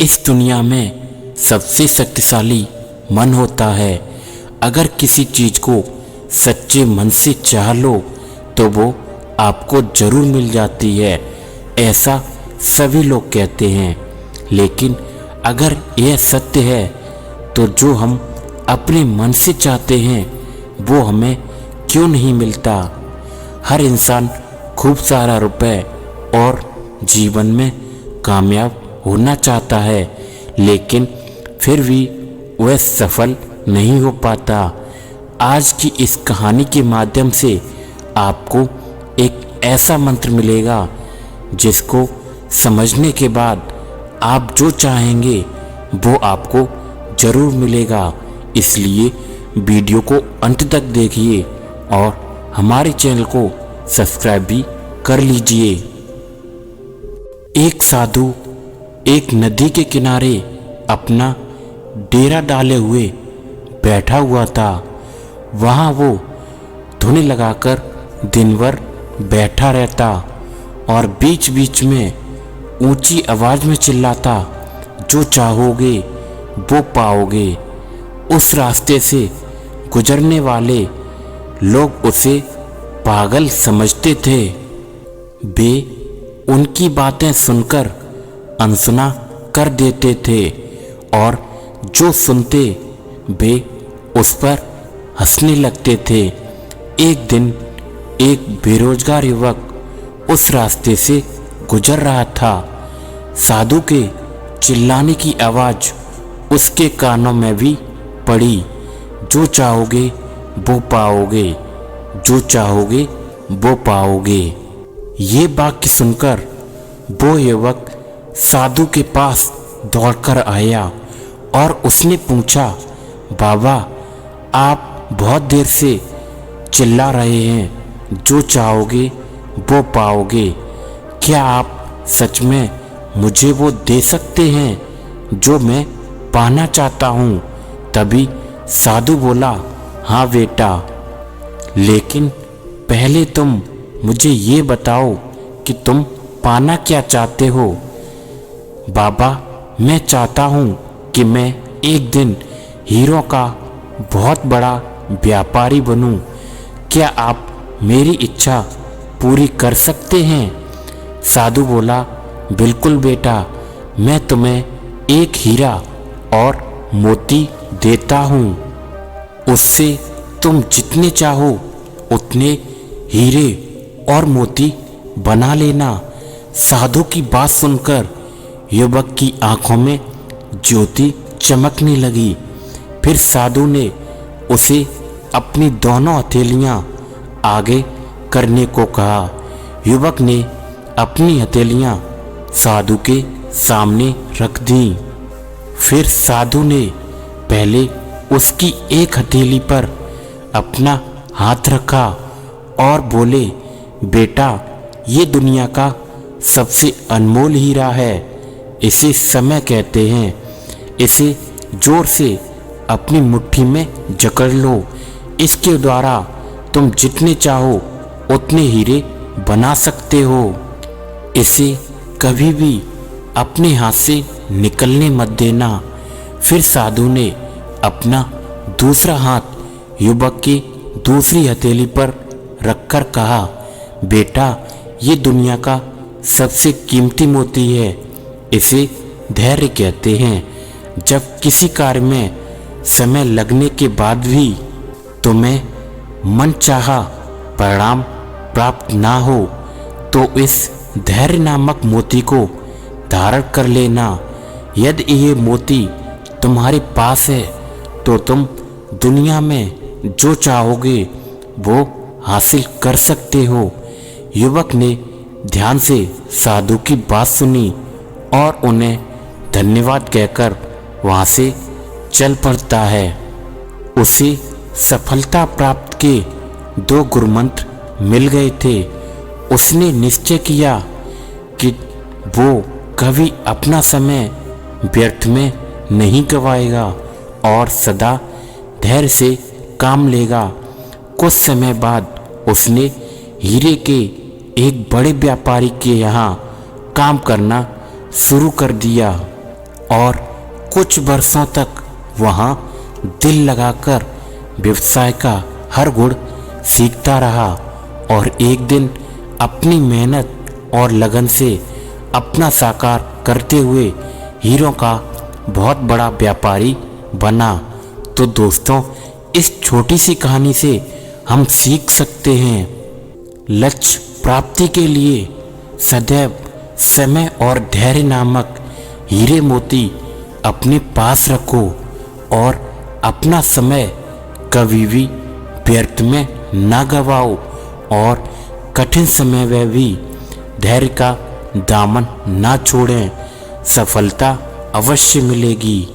इस दुनिया में सबसे शक्तिशाली मन होता है। अगर किसी चीज को सच्चे मन से चाह लो तो वो आपको जरूर मिल जाती है, ऐसा सभी लोग कहते हैं। लेकिन अगर यह सत्य है तो जो हम अपने मन से चाहते हैं वो हमें क्यों नहीं मिलता। हर इंसान खूब सारा रुपए और जीवन में कामयाब होना चाहता है, लेकिन फिर भी वह सफल नहीं हो पाता। आज की इस कहानी के माध्यम से आपको एक ऐसा मंत्र मिलेगा जिसको समझने के बाद आप जो चाहेंगे वो आपको जरूर मिलेगा। इसलिए वीडियो को अंत तक देखिए और हमारे चैनल को सब्सक्राइब भी कर लीजिए। एक साधु एक नदी के किनारे अपना डेरा डाले हुए बैठा हुआ था। वहाँ वो धुन लगाकर दिन भर बैठा रहता और बीच बीच में ऊंची आवाज में चिल्लाता, जो चाहोगे वो पाओगे। उस रास्ते से गुजरने वाले लोग उसे पागल समझते थे। वे उनकी बातें सुनकर अनसुना कर देते थे और जो सुनते वे उस पर हंसने लगते थे। एक दिन एक बेरोजगार युवक उस रास्ते से गुजर रहा था। साधु के चिल्लाने की आवाज उसके कानों में भी पड़ी, जो चाहोगे वो पाओगे, जो चाहोगे वो पाओगे। ये वाक्य सुनकर वो युवक साधु के पास दौड़कर आया और उसने पूछा, बाबा आप बहुत देर से चिल्ला रहे हैं, जो चाहोगे वो पाओगे। क्या आप सच में मुझे वो दे सकते हैं जो मैं पाना चाहता हूँ? तभी साधु बोला, हाँ बेटा, लेकिन पहले तुम मुझे ये बताओ कि तुम पाना क्या चाहते हो। बाबा मैं चाहता हूँ कि मैं एक दिन हीरों का बहुत बड़ा व्यापारी बनूँ। क्या आप मेरी इच्छा पूरी कर सकते हैं? साधु बोला, बिल्कुल बेटा, मैं तुम्हें एक हीरा और मोती देता हूँ। उससे तुम जितने चाहो उतने हीरे और मोती बना लेना। साधु की बात सुनकर युवक की आंखों में ज्योति चमकने लगी। फिर साधु ने उसे अपनी दोनों हथेलियां आगे करने को कहा। युवक ने अपनी हथेलियां साधु के सामने रख दी। फिर साधु ने पहले उसकी एक हथेली पर अपना हाथ रखा और बोले, बेटा ये दुनिया का सबसे अनमोल हीरा है, इसे समय कहते हैं। इसे जोर से अपनी मुट्ठी में जकड़ लो। इसके द्वारा तुम जितने चाहो उतने हीरे बना सकते हो। इसे कभी भी अपने हाथ से निकलने मत देना। फिर साधु ने अपना दूसरा हाथ युवक की दूसरी हथेली पर रखकर कहा, बेटा ये दुनिया का सबसे कीमती मोती है, इसे धैर्य कहते हैं। जब किसी कार्य में समय लगने के बाद भी तुम्हें मनचाहा परिणाम प्राप्त ना हो तो इस धैर्य नामक मोती को धारण कर लेना। यदि ये मोती तुम्हारे पास है तो तुम दुनिया में जो चाहोगे वो हासिल कर सकते हो। युवक ने ध्यान से साधु की बात सुनी और उन्हें धन्यवाद कहकर वहाँ से चल पड़ता है। उसे सफलता प्राप्त के 2 गुरुमंत्र मिल गए थे। उसने निश्चय किया कि वो कभी अपना समय व्यर्थ में नहीं गवाएगा और सदा धैर्य से काम लेगा। कुछ समय बाद उसने हीरे के एक बड़े व्यापारी के यहाँ काम करना शुरू कर दिया और कुछ वर्षों तक वहाँ दिल लगाकर व्यवसाय का हर गुण सीखता रहा और एक दिन अपनी मेहनत और लगन से अपना साकार करते हुए हीरो का बहुत बड़ा व्यापारी बना। तो दोस्तों, इस छोटी सी कहानी से हम सीख सकते हैं, लक्ष्य प्राप्ति के लिए सदैव समय और धैर्य नामक हीरे मोती अपने पास रखो और अपना समय कभी भी व्यर्थ में ना गवाओ और कठिन समय में भी धैर्य का दामन ना छोड़ें। सफलता अवश्य मिलेगी।